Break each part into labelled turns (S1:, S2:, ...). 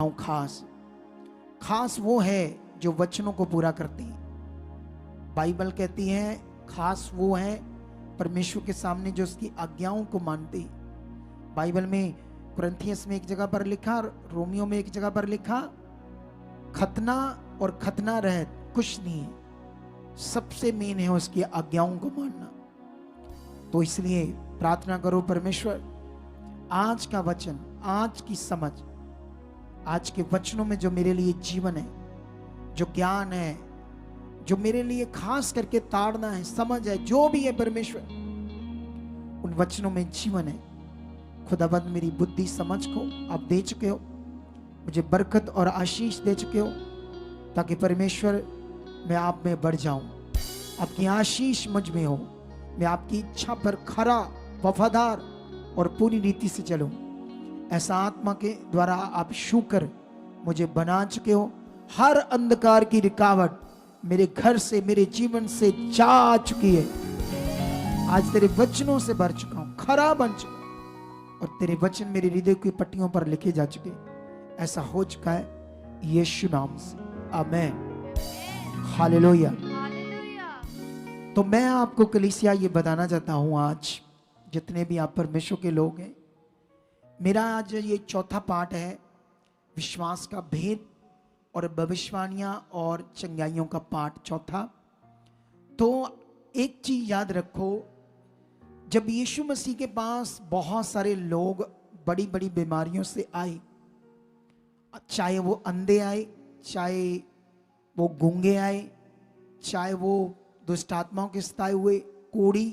S1: खास खास वो है जो वचनों को पूरा करती है। बाइबल कहती है खास वो है परमेश्वर के सामने जो उसकी आज्ञाओं को मानती है। बाइबल में कुरिन्थियस में एक जगह पर लिखा, रोमियो में एक जगह पर लिखा, खतना और खतना रहित कुछ नहीं है, सबसे मेन है उसकी आज्ञाओं को मानना। तो इसलिए प्रार्थना करो, परमेश्वर आज का वचन, आज की समझ, आज के वचनों में जो मेरे लिए जीवन है, जो ज्ञान है, जो मेरे लिए खास करके ताड़ना है, समझ है, जो भी है परमेश्वर, उन वचनों में जीवन है। खुदाबंद मेरी बुद्धि समझ को आप दे चुके हो, मुझे बरकत और आशीष दे चुके हो, ताकि परमेश्वर मैं आप में बढ़ जाऊं, आपकी आशीष मुझ में हो, मैं आपकी इच्छा पर खरा, वफादार और पूरी रीति से चलूं। ऐसा आत्मा के द्वारा आप छू कर मुझे बना चुके हो। हर अंधकार की रुकावट मेरे घर से, मेरे जीवन से जा चुकी है। आज तेरे वचनों से भर चुका हूं, खरा बन चुका हूं, और तेरे वचन मेरे हृदय की पट्टियों पर लिखे जा चुके। ऐसा हो चुका है यीशु नाम से, आमीन, हालेलुया। तो मैं आपको कलीसिया ये बताना चाहता हूं, आज जितने भी आप परमेश्वर के लोग हैं, मेरा आज ये चौथा पाठ है, विश्वास का भेद और भविष्यवाणियां और चंगाइयों का पाठ चौथा। तो एक चीज याद रखो, जब यीशु मसीह के पास बहुत सारे लोग बड़ी बड़ी बीमारियों से आए, चाहे वो अंधे आए, चाहे वो गूंगे आए, चाहे वो दुष्ट आत्माओं के सताए हुए, कोढ़ी,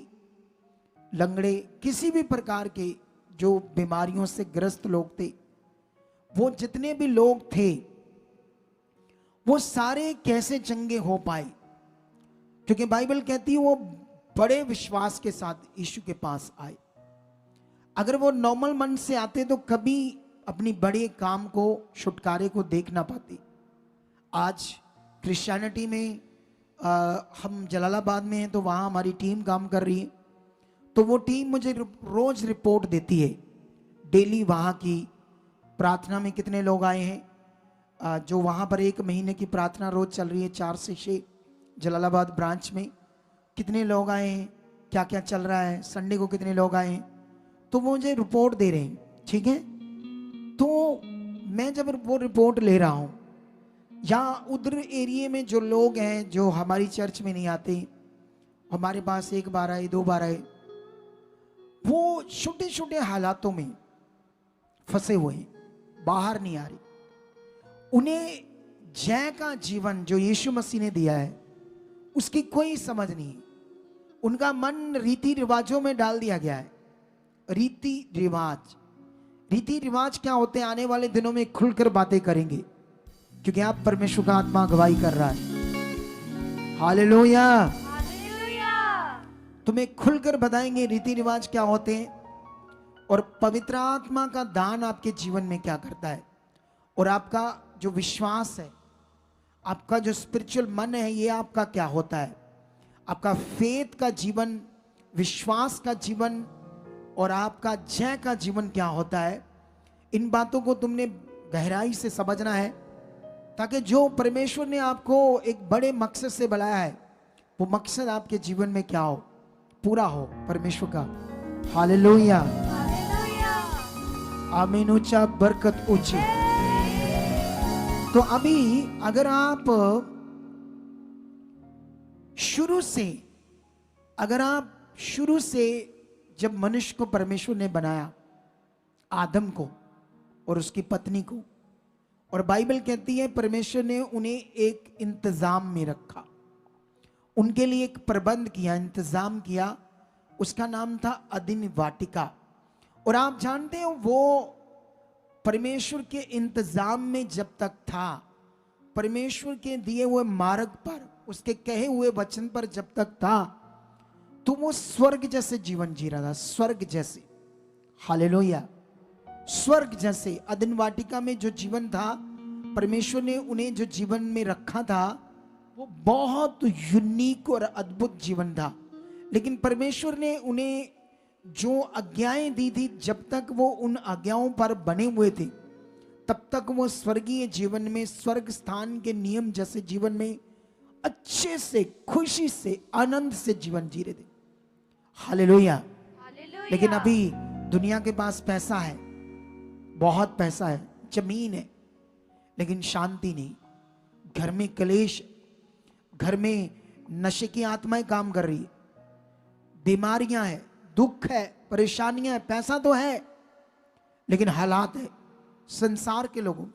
S1: लंगड़े, किसी भी प्रकार के जो बीमारियों से ग्रस्त लोग थे, वो जितने भी लोग थे, वो सारे कैसे चंगे हो पाए? क्योंकि बाइबल कहती है वो बड़े विश्वास के साथ यीशु के पास आए। अगर वो नॉर्मल मन से आते तो कभी अपनी बड़े काम को, छुटकारे को देख ना पाते। आज क्रिश्चियनिटी में हम जलालाबाद में हैं, तो वहाँ हमारी टीम काम कर रही है। तो वो टीम मुझे रोज रिपोर्ट देती है, डेली वहाँ की प्रार्थना में कितने लोग आए हैं। जो वहाँ पर 1 महीने की प्रार्थना रोज चल रही है 4 से 6 जलालाबाद ब्रांच में, कितने लोग आए हैं, क्या क्या चल रहा है, संडे को कितने लोग आए हैं, तो वो मुझे रिपोर्ट दे रहे हैं। ठीक है, तो मैं जब वो रिपोर्ट ले रहा हूँ, या उधर एरिया में जो लोग हैं जो हमारी चर्च में नहीं आते, हमारे पास 1 बार आए, 2 बार आए, वो छोटे छोटे हालातों में फंसे हुए हैं, बाहर नहीं आ रही। उन्हें जय का जीवन जो यीशु मसीह ने दिया है उसकी कोई समझ नहीं। उनका मन रीति रिवाजों में डाल दिया गया है। रीति रिवाज क्या होते हैं, आने वाले दिनों में खुलकर बातें करेंगे, क्योंकि आप परमेश्वर का आत्मा अगुवाई कर रहा है। हालेलुया। तुम्हें खुलकर बताएंगे रीति रिवाज क्या होते हैं, और पवित्र आत्मा का दान आपके जीवन में क्या करता है, और आपका जो विश्वास है, आपका जो स्पिरिचुअल मन है, ये आपका क्या होता है, आपका फेथ का जीवन, विश्वास का जीवन, और आपका जय का जीवन क्या होता है। इन बातों को तुमने गहराई से समझना है, ताकि जो परमेश्वर ने आपको एक बड़े मकसद से बुलाया है, वो मकसद आपके जीवन में क्या हो, पूरा हो परमेश्वर का। हालेलुया, आमीन, ऊंचा, बरकत ऊंची। तो अभी अगर आप शुरू से जब मनुष्य को परमेश्वर ने बनाया, आदम को और उसकी पत्नी को, और बाइबल कहती है परमेश्वर ने उन्हें एक इंतजाम में रखा, उनके लिए एक प्रबंध किया, इंतजाम किया, उसका नाम था अदन वाटिका। और आप जानते हो वो परमेश्वर के इंतजाम में जब तक था, परमेश्वर के दिए हुए मार्ग पर, उसके कहे हुए वचन पर जब तक था, तो वो स्वर्ग जैसे जीवन जी रहा था, स्वर्ग जैसे। हालेलुया, स्वर्ग जैसे। अदन वाटिका में जो जीवन था, परमेश्वर ने उन्हें जो जीवन में रखा था, वो बहुत यूनिक और अद्भुत जीवन था। लेकिन परमेश्वर ने उन्हें जो आज्ञाएं दी थी, जब तक वो उन आज्ञाओं पर बने हुए थे, तब तक वो स्वर्गीय जीवन में, स्वर्ग स्थान के नियम जैसे जीवन में अच्छे से, खुशी से, आनंद से जीवन जी रहे थे। हालेलुया। लेकिन अभी दुनिया के पास पैसा है, बहुत पैसा है, जमीन है, लेकिन शांति नहीं। घर में कलेश, घर में नशे की आत्माएं काम कर रही है, बीमारियां हैं, दुख है, परेशानियां हैं। पैसा तो है लेकिन हालात है संसार के लोगों।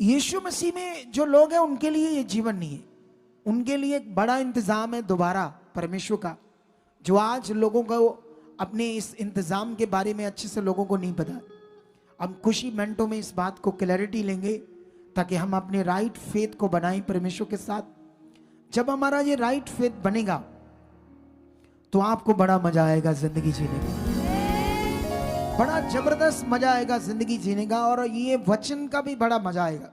S1: यीशु मसीह में जो लोग हैं उनके लिए ये जीवन नहीं है। उनके लिए एक बड़ा इंतजाम है दोबारा परमेश्वर का, जो आज लोगों को अपने इस इंतजाम के बारे में अच्छे से लोगों को नहीं पता। हम कुछ ही मिनटों में इस बात को क्लैरिटी लेंगे ताकि हम अपने राइट फेथ को बनाएं परमेश्वर के साथ। जब हमारा ये राइट फेथ बनेगा तो आपको बड़ा मजा आएगा जिंदगी जीने का, बड़ा जबरदस्त मजा आएगा जिंदगी जीने का। और ये वचन का भी बड़ा मजा आएगा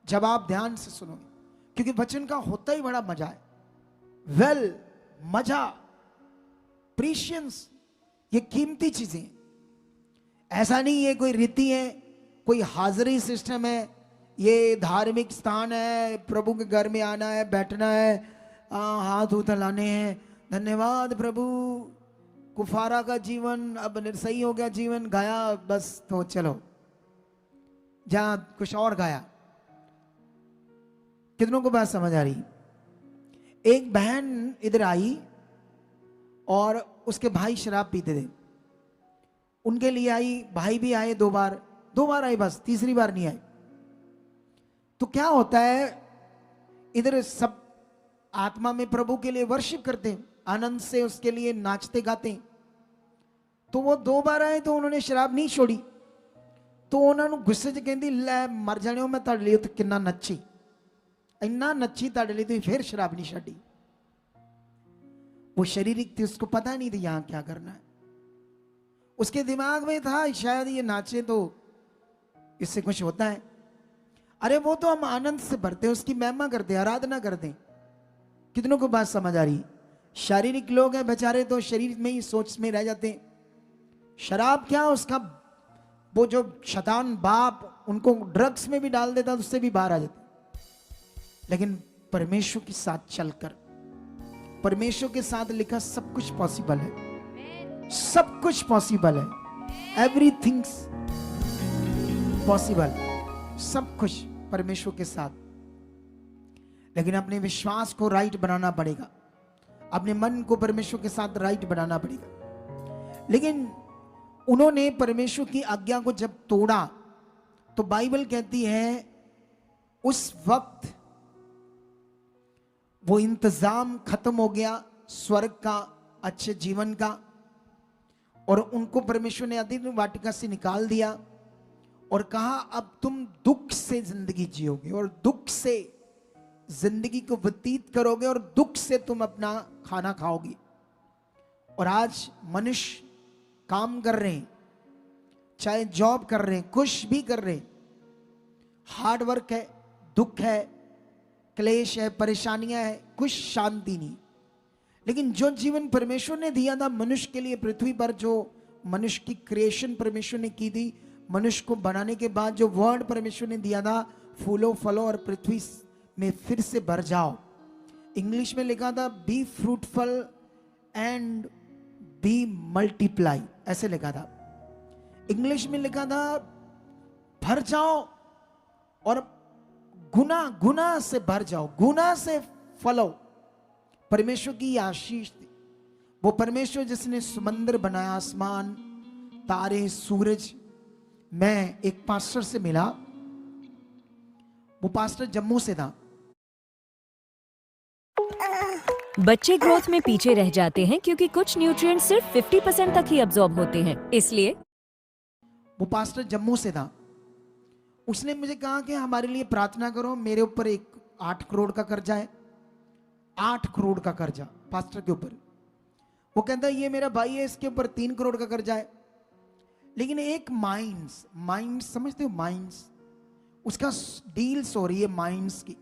S1: जब आप ध्यान से सुनोगे, क्योंकि वचन का होता ही बड़ा मजा है। वेल, मजा, प्रीशियस, ये कीमती चीजें। ऐसा नहीं है कोई रीति है, कोई हाजिरी सिस्टम है, ये धार्मिक स्थान है, प्रभु के घर में आना है, बैठना है, हाथ उठ लाने हैं, धन्यवाद प्रभु, कुफारा का जीवन अब सही हो गया, जीवन गाया बस, तो चलो जहां कुछ और गाया। कितनों को बात समझ आ रही? एक बहन इधर आई और उसके भाई शराब पीते थे, उनके लिए आई, भाई भी आए, दो बार आए बस, तीसरी बार नहीं आए। तो क्या होता है, इधर सब आत्मा में प्रभु के लिए वर्शिप करते हैं, आनंद से उसके लिए नाचते गाते। तो वो दो बार आए तो उन्होंने शराब नहीं छोड़ी, तो उन्होंने गुस्से च कहती, लै मर जाने हो, मैं तुहाडे लिए तो कितना नच्ची, इन्ना नच्ची तुहाडे लिए, तो फिर शराब नहीं छड़ी। वो शारीरिक थी, उसको पता नहीं था यहां क्या करना है। उसके दिमाग में था शायद ये नाचे तो इससे कुछ होता है। अरे वो तो हम आनंद से भरते हैं, उसकी महिमा करते हैं, आराधना करते हैं। कितनों को बात समझ आ रही? शारीरिक लोग हैं बेचारे, तो शरीर में ही सोच में रह जाते हैं। शराब क्या, उसका वो जो शैतान बाप उनको ड्रग्स में भी डाल देता, उससे भी बाहर आ जाते। लेकिन परमेश्वर के साथ चलकर, परमेश्वर के साथ लिखा सब कुछ पॉसिबल है, सब कुछ पॉसिबल है, एवरीथिंग पॉसिबल, सब कुछ परमेश्वर के साथ। लेकिन अपने विश्वास को राइट बनाना पड़ेगा, अपने मन को परमेश्वर के साथ राइट बनाना पड़ेगा। लेकिन उन्होंने परमेश्वर की आज्ञा को जब तोड़ा तो बाइबल कहती है उस वक्त वो इंतजाम खत्म हो गया स्वर्ग का, अच्छे जीवन का, और उनको परमेश्वर ने अदन वाटिका से निकाल दिया और कहा अब तुम दुख से जिंदगी जियोगे और दुख से जिंदगी को व्यतीत करोगे और दुख से तुम अपना खाना खाओगे। और आज मनुष्य काम कर रहे हैं, चाहे जॉब कर रहे हैं, कुछ भी कर रहे हैं, हार्ड वर्क है, दुख है, क्लेश है, परेशानियां है, कुछ शांति नहीं। लेकिन जो जीवन परमेश्वर ने दिया था मनुष्य के लिए पृथ्वी पर, जो मनुष्य की क्रिएशन परमेश्वर ने की थी, मनुष्य को बनाने के बाद जो वर्ड परमेश्वर ने दिया था, फूलो फलो और पृथ्वी में फिर से भर जाओ। इंग्लिश में लिखा था be fruitful and be multiply, ऐसे लिखा था। इंग्लिश में लिखा था भर जाओ और गुना गुना से भर जाओ, गुना से फलो। परमेश्वर की आशीष थी। वो परमेश्वर जिसने समंदर बनाया, आसमान, तारे, सूरज। मैं एक पास्टर से मिला, वो पास्टर जम्मू से था।
S2: बच्चे ग्रोथ में पीछे रह जाते हैं क्योंकि कुछ न्यूट्रिएंट्स सिर्फ 50% तक ही अब्सॉर्ब होते हैं, इसलिए
S1: वो पास्टर जम्मू से था। उसने मुझे कहा कि हमारे लिए प्रार्थना करो, मेरे ऊपर एक 8 करोड़ का कर्जा है, 8 करोड़ का कर्जा पास्टर के ऊपर। वो कहता है ये मेरा भाई है, इसके ऊपर 3 करोड़ का कर्जा है। लेकिन एक माइंड्स समझते हो, माइंड्स, उसका डील्स हो रही है माइंड्स की।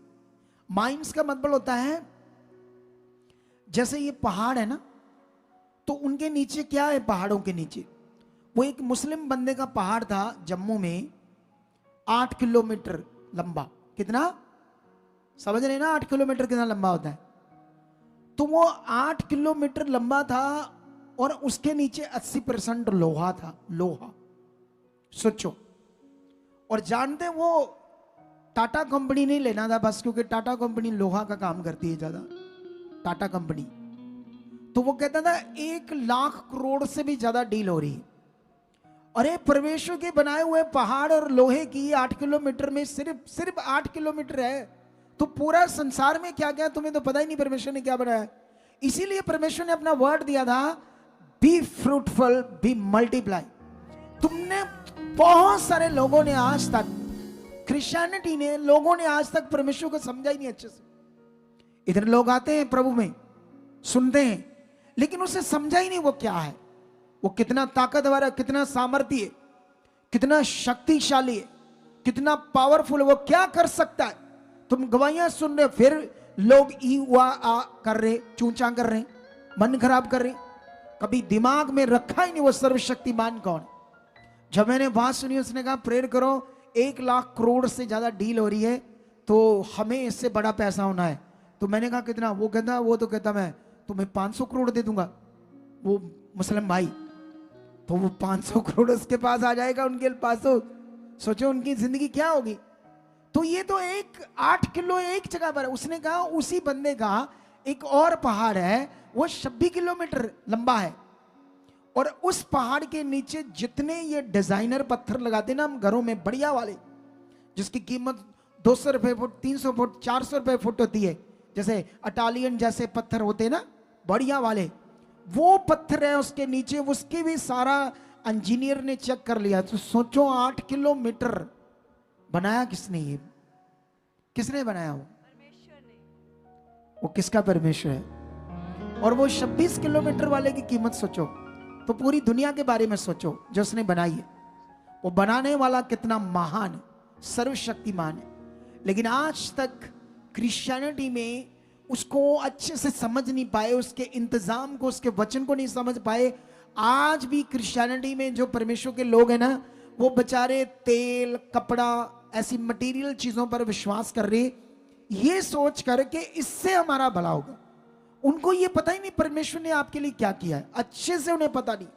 S1: माइंड्स का मतलब होता है जैसे ये पहाड़ है ना, तो उनके नीचे क्या है, पहाड़ों के नीचे वो एक मुस्लिम बंदे का पहाड़ था जम्मू में, 8 किलोमीटर लंबा। कितना? समझ रहे ना 8 किलोमीटर कितना लंबा होता है? तो वो 8 किलोमीटर लंबा था और उसके नीचे 80% लोहा था, लोहा। सोचो। और जानते वो टाटा कंपनी नहीं लेना था बस, क्योंकि टाटा कंपनी लोहा का काम करती है ज्यादा, टाटा कंपनी। तो वो कहता था 1 लाख करोड़ से भी ज्यादा डील हो रही है। अरे परमेश्वर के बनाए हुए पहाड़ और लोहे की 8 किलोमीटर में सिर्फ 8 किलोमीटर है, तो पूरा संसार में क्या क्या तुम्हें तो पता ही नहीं परमेश्वर ने क्या बनाया। इसीलिए परमेश्वर ने अपना वर्ड दिया था, बी फ्रूटफुल, बी मल्टीप्लाई। तुमने बहुत सारे लोगों ने आज तक, क्रिश्चियनिटी ने, लोगों ने आज तक परमेश्वर को समझा ही नहीं अच्छे से। इधर लोग आते हैं प्रभु में, सुनते हैं, लेकिन उसे समझा ही नहीं वो क्या है, वो कितना ताकतवर है, कितना सामर्थ्य है, कितना शक्तिशाली है, कितना पावरफुल है, वो क्या कर सकता है। तुम गवाहियां सुन रहे, फिर लोग ई वा आ कर रहे, चूंचा कर रहे, मन खराब कर रहे, कभी दिमाग में रखा ही नहीं वो सर्वशक्तिमान कौन है। जब मैंने बात सुनी, उसने कहा प्रेयर करो, 1 लाख करोड़ से ज्यादा डील हो रही है, तो हमें इससे बड़ा पैसा होना है। तो मैंने कहा कितना? वो कहता मैं तुम्हें 500 करोड़ दे दूंगा, वो मुस्लिम भाई। तो वो 500 करोड़ उसके पास आ जाएगा, उनके पास। तो सोचो उनकी जिंदगी क्या होगी। तो ये तो 8 किलो एक जगह पर है। उसने कहा उसी बंदे का एक और पहाड़ है, वो 26 किलोमीटर लंबा है, और उस पहाड़ के नीचे जितने ये डिजाइनर पत्थर लगाते ना हम घरों में, बढ़िया वाले, जिसकी कीमत 200 रुपए फुट, 300 फुट, 400 रुपए फुट होती है, जैसे अटालियन जैसे पत्थर होते ना, बढ़िया वाले, वो पत्थर है उसके नीचे। उसके भी सारा इंजीनियर ने चेक कर लिया। तो सोचो 8 किलोमीटर बनाया किसने? ये किसने बनाया? वो किसका परमेश्वर है। और वो 26 किलोमीटर वाले की कीमत सोचो, तो पूरी दुनिया के बारे में सोचो जो उसने बनाई है। वो बनाने वाला कितना महान, सर्वशक्तिमान है। लेकिन आज तक क्रिश्चियनिटी में उसको अच्छे से समझ नहीं पाए, उसके इंतजाम को, उसके वचन को नहीं समझ पाए। आज भी क्रिश्चियनिटी में जो परमेश्वर के लोग हैं ना, वो बेचारे तेल, कपड़ा, ऐसी मटेरियल चीजों पर विश्वास कर रहे, ये सोच कर के इससे हमारा भला होगा। उनको ये पता ही नहीं परमेश्वर ने आपके लिए क्या किया है, अच्छे से उन्हें पता नहीं,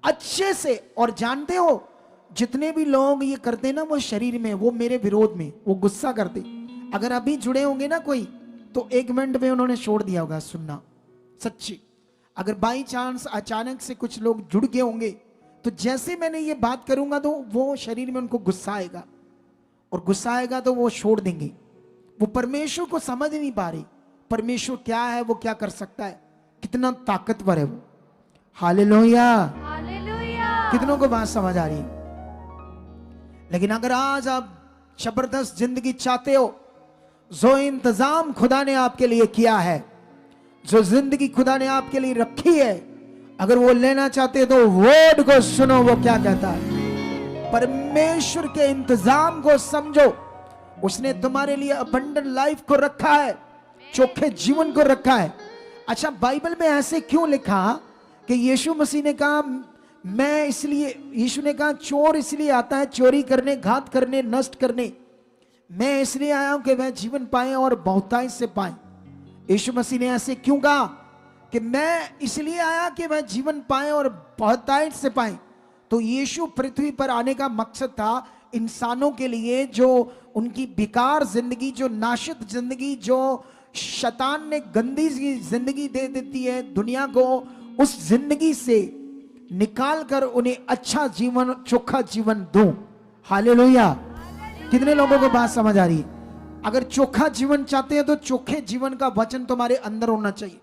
S1: अच्छे से। और जानते हो जितने भी लोग ये करते ना, वो शरीर में, वो मेरे विरोध में, वो गुस्सा करते। अगर अभी जुड़े होंगे ना कोई, तो 1 मिनट में उन्होंने छोड़ दिया होगा सुनना, सच्ची। अगर बाई चांस अचानक से कुछ लोग जुड़ गए होंगे, तो जैसे मैंने ये बात करूंगा तो वो शरीर में उनको गुस्सा आएगा, और गुस्सा आएगा तो वो छोड़ देंगे। वो परमेश्वर को समझ नहीं पा रहे, परमेश्वर क्या है, वो क्या कर सकता है, कितना ताकतवर है वो। हालेलुया, कितनों को बात समझ आ रही है। लेकिन अगर आज आप जबरदस्त जिंदगी चाहते हो, जो इंतजाम खुदा ने आपके लिए किया है, जो जिंदगी खुदा ने आपके लिए रखी है, अगर वो लेना चाहते हो तो वर्ड को सुनो, वो क्या कहता है। परमेश्वर के इंतजाम को समझो। उसने तुम्हारे लिए अबंडेंट लाइफ को रखा है, चोखे जीवन को रखा है। अच्छा, बाइबल में ऐसे क्यों लिखा कि यीशु मसीह ने कहा, मैं इसलिए, यीशु ने कहा चोर इसलिए आता है चोरी करने, घात करने, नष्ट करने, मैं इसलिए आया हूं कि वह जीवन पाए और बहुतायत से पाए। यीशु मसीह ने ऐसे क्यों कहा कि मैं इसलिए आया कि वह जीवन पाए और बहुतायत से पाए? तो यीशु पृथ्वी पर आने का मकसद था इंसानों के लिए, जो उनकी बेकार जिंदगी, जो नाशित जिंदगी, जो शैतान ने गंदी जिंदगी दे देती है दुनिया को, उस जिंदगी से निकाल कर उन्हें अच्छा जीवन, चोखा जीवन दूं। हालेलुया। कितने लोगों को बात समझ आ रही है? अगर चोखा जीवन चाहते हैं तो चोखे जीवन का वचन तुम्हारे अंदर होना चाहिए।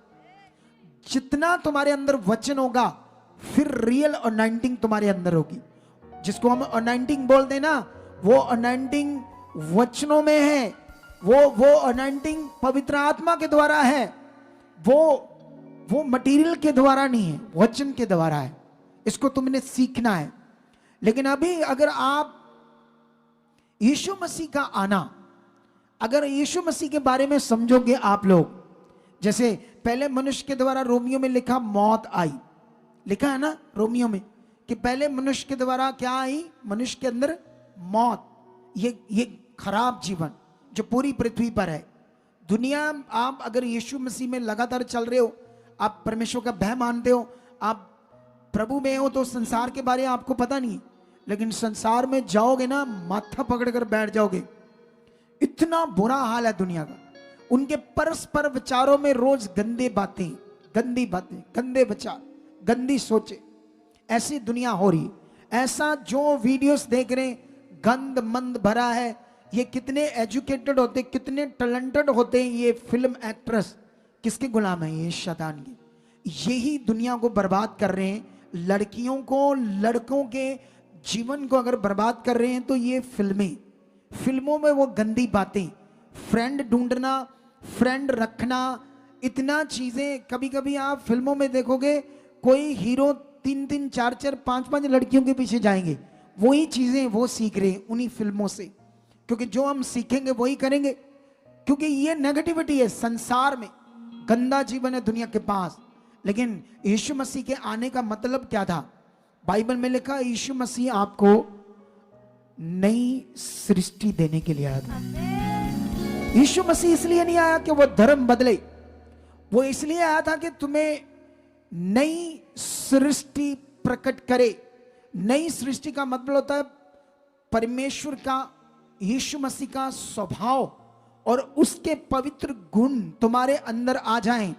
S1: जितना तुम्हारे अंदर वचन होगा, फिर रियल अनॉइंटिंग तुम्हारे अंदर होगी। जिसको हम अनॉइंटिंग बोलते हैं ना, वो अनॉइंटिंग वचनों में है, वो अनॉइंटिंग पवित्र आत्मा के द्वारा है, वो मटेरियल के द्वारा नहीं है, वचन के द्वारा है। इसको तुमने सीखना है। लेकिन अभी अगर आप यीशु मसीह का आना, अगर यीशु मसीह के बारे में समझोगे आप लोग, जैसे पहले मनुष्य के द्वारा, रोमियो में लिखा मौत आई, लिखा है ना रोमियो में, कि पहले मनुष्य के द्वारा क्या आई? मनुष्य के अंदर मौत। ये खराब जीवन जो पूरी पृथ्वी पर है। दुनिया, आप अगर यीशु मसीह में लगातार चल रहे हो, आप परमेश्वर का भय मानते हो, आप प्रभु में हो, तो संसार के बारे में आपको पता नहीं, लेकिन संसार में जाओगे ना, माथा पकड़कर बैठ जाओगे। इतना बुरा हाल है दुनिया का। उनके परस्पर विचारों में रोज गंदे बातें, गंदे विचार, गंदी सोचे, ऐसी दुनिया हो रही। ऐसा जो वीडियोस देख रहे हैं, गंद मंद भरा है। ये कितने एजुकेटेड होते, कितने टैलेंटेड होते हैं ये फिल्म एक्ट्रेस, किसके गुलाम है? ये शैतान के। यही दुनिया को बर्बाद कर रहे हैं। लड़कियों को, लड़कों के जीवन को अगर बर्बाद कर रहे हैं तो ये फिल्मों में वो गंदी बातें, फ्रेंड ढूंढना, फ्रेंड रखना, इतना चीजें। कभी कभी आप फिल्मों में देखोगे कोई हीरो 3-3, 4-4, 5-5 लड़कियों के पीछे जाएंगे। वही चीजें वो सीख रहे हैं उन्हीं फिल्मों से, क्योंकि जो हम सीखेंगे वही करेंगे, क्योंकि ये नेगेटिविटी है संसार में, गंदा जीवन है दुनिया के पास। लेकिन यीशु मसीह के आने का मतलब क्या था? बाइबल में लिखा, यीशु मसीह आपको नई सृष्टि देने के लिए आया था। यीशु मसीह इसलिए नहीं आया कि वो धर्म बदले, वो इसलिए आया था कि तुम्हें नई सृष्टि प्रकट करे। नई सृष्टि का मतलब होता है परमेश्वर का, यीशु मसीह का स्वभाव और उसके पवित्र गुण तुम्हारे अंदर आ जाएं,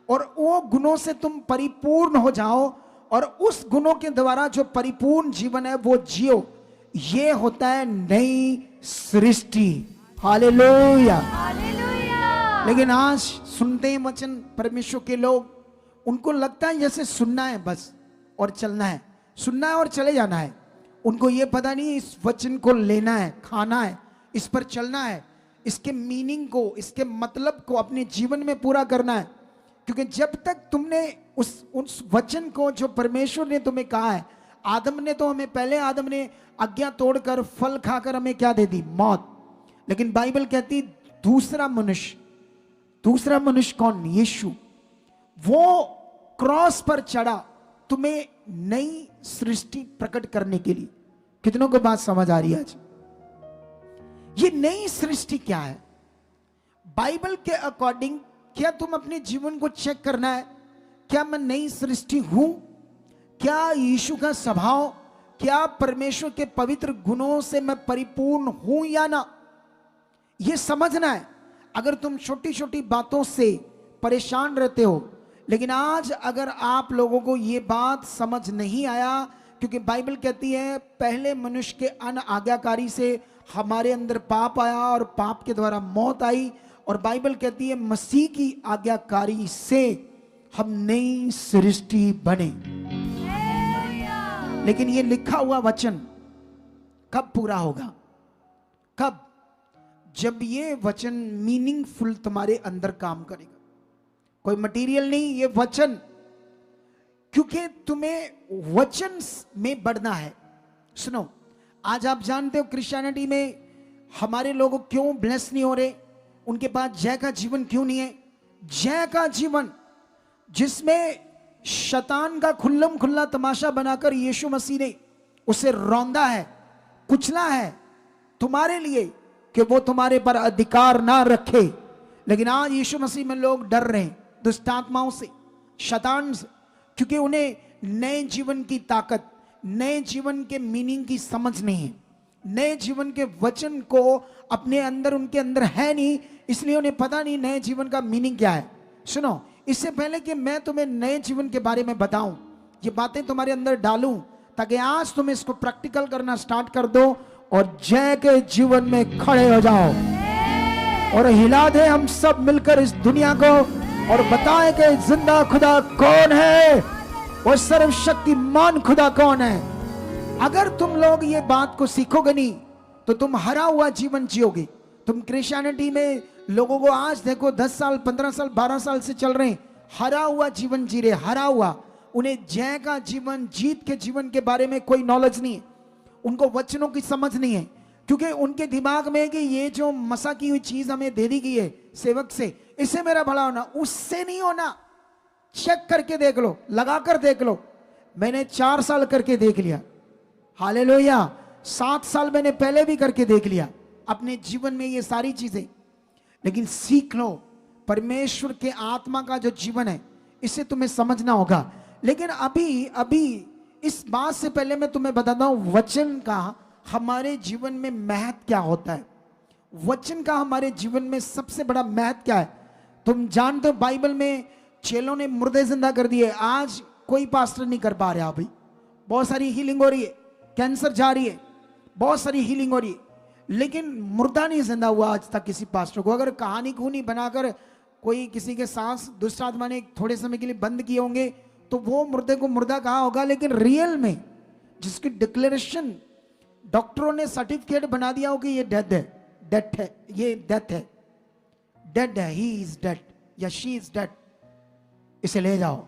S1: और वो गुणों से तुम परिपूर्ण हो जाओ, और उस गुणों के द्वारा जो परिपूर्ण जीवन है वो जियो। ये होता है नई सृष्टि। हालेलुया। लेकिन आज सुनते हैं वचन परमेश्वर के लोग, उनको लगता है जैसे सुनना है बस और चलना है, सुनना है और चले जाना है। उनको ये पता नहीं इस वचन को लेना है, खाना है, इस पर चलना है, इसके मीनिंग को, इसके मतलब को अपने जीवन में पूरा करना है। क्योंकि जब तक तुमने उस वचन को जो परमेश्वर ने तुम्हें कहा है, आदम ने तो हमें, पहले आदम ने आज्ञा तोड़कर फल खाकर हमें क्या दे दी? मौत। लेकिन बाइबल कहती दूसरा मनुष्य कौन? यीशु। वो क्रॉस पर चढ़ा तुम्हें नई सृष्टि प्रकट करने के लिए। कितनों को बात समझ आ रही है आज? ये नई सृष्टि क्या है बाइबल के अकॉर्डिंग? क्या तुम अपने जीवन को चेक करना है, क्या मैं नई सृष्टि हूं? क्या यीशु का स्वभाव, क्या परमेश्वर के पवित्र गुणों से मैं परिपूर्ण हूं या ना? यह समझना है। अगर तुम छोटी छोटी बातों से परेशान रहते हो, लेकिन आज अगर आप लोगों को यह बात समझ नहीं आया, क्योंकि बाइबल कहती है पहले मनुष्य के अनआज्ञाकारी से हमारे अंदर पाप आया और पाप के द्वारा मौत आई, और बाइबल कहती है मसीह की आज्ञाकारी से हम नई सृष्टि बने। लेकिन ये लिखा हुआ वचन कब पूरा होगा? कब? जब ये वचन मीनिंगफुल तुम्हारे अंदर काम करेगा। कोई मटेरियल नहीं, ये वचन। क्योंकि तुम्हें वचन में बढ़ना है। सुनो, आज आप जानते हो क्रिश्चियनिटी में हमारे लोग क्यों ब्लेस नहीं हो रहे? उनके पास जय का जीवन क्यों नहीं है? जय का जीवन जिसमें शैतान का खुल्लम खुल्ला तमाशा बनाकर यीशु मसीह ने उसे रौंदा है, कुचला है तुम्हारे लिए कि वो तुम्हारे पर अधिकार ना रखे। लेकिन आज यीशु मसीह में लोग डर रहे हैं दुष्ट आत्माओं से, शैतान से, क्योंकि उन्हें नए जीवन की ताकत, नए जीवन के मीनिंग की समझ नहीं है। नए जीवन के वचन को अपने अंदर, उनके अंदर है नहीं, इसलिए उन्हें पता नहीं नए जीवन का मीनिंग क्या है। सुनो, इससे पहले कि मैं तुम्हें नए जीवन के बारे में बताऊं, ये बातें तुम्हारे अंदर डालूं, ताकि आज तुम इसको प्रैक्टिकल करना स्टार्ट कर दो और जय के जीवन में खड़े हो जाओ और हिला दे हम सब मिलकर इस दुनिया को, और बताएं कि जिंदा खुदा कौन है और सर्वशक्तिमान खुदा कौन है। अगर तुम लोग ये बात को सीखोगे नहीं तो तुम हरा हुआ जीवन जियोगे। तुम क्रिश्चियनिटी में लोगों को आज देखो 10 साल, 15 साल, 12 साल से चल रहे हैं, हरा हुआ जीवन जी रहे, हरा हुआ। उन्हें जय का जीवन, जीत के जीवन के बारे में कोई नॉलेज नहीं है, उनको वचनों की समझ नहीं है, क्योंकि उनके दिमाग में है कि ये जो मसा की हुई चीज हमें दे दी गई है सेवक से, इससे मेरा भला होना, उससे नहीं होना। चेक करके देख लो, लगा कर देख लो। मैंने 4 साल करके देख लिया। हालेलुया। 7 साल मैंने पहले भी करके देख लिया अपने जीवन में ये सारी चीजें, लेकिन सीख लो परमेश्वर के आत्मा का जो जीवन है इसे तुम्हें समझना होगा। लेकिन अभी इस बात से पहले मैं तुम्हें बताता हूं वचन का हमारे जीवन में महत्व क्या होता है। वचन का हमारे जीवन में सबसे बड़ा महत्व क्या है। तुम जानते हो बाइबल में चेलों ने मुर्दे जिंदा कर दिए, आज कोई पास्टर नहीं कर पा रहा। अभी बहुत सारी हीलिंग हो रही है, कैंसर जा रही है, बहुत सारी हीलिंग हो रही है, लेकिन मुर्दा नहीं जिंदा हुआ आज तक किसी पास्टर को। अगर कहानी खूनी बनाकर कोई किसी के सांस दुष्ट आत्मा ने थोड़े समय के लिए बंद किए होंगे तो वो मुर्दे को मुर्दा कहा होगा, लेकिन रियल में जिसकी डिक्लेरेशन डॉक्टरों ने सर्टिफिकेट बना दिया हो कि ये डेथ है, डेथ है, ये डेथ है, डेड है, ही इज डेड या शी इज डेड, इसे ले जाओ।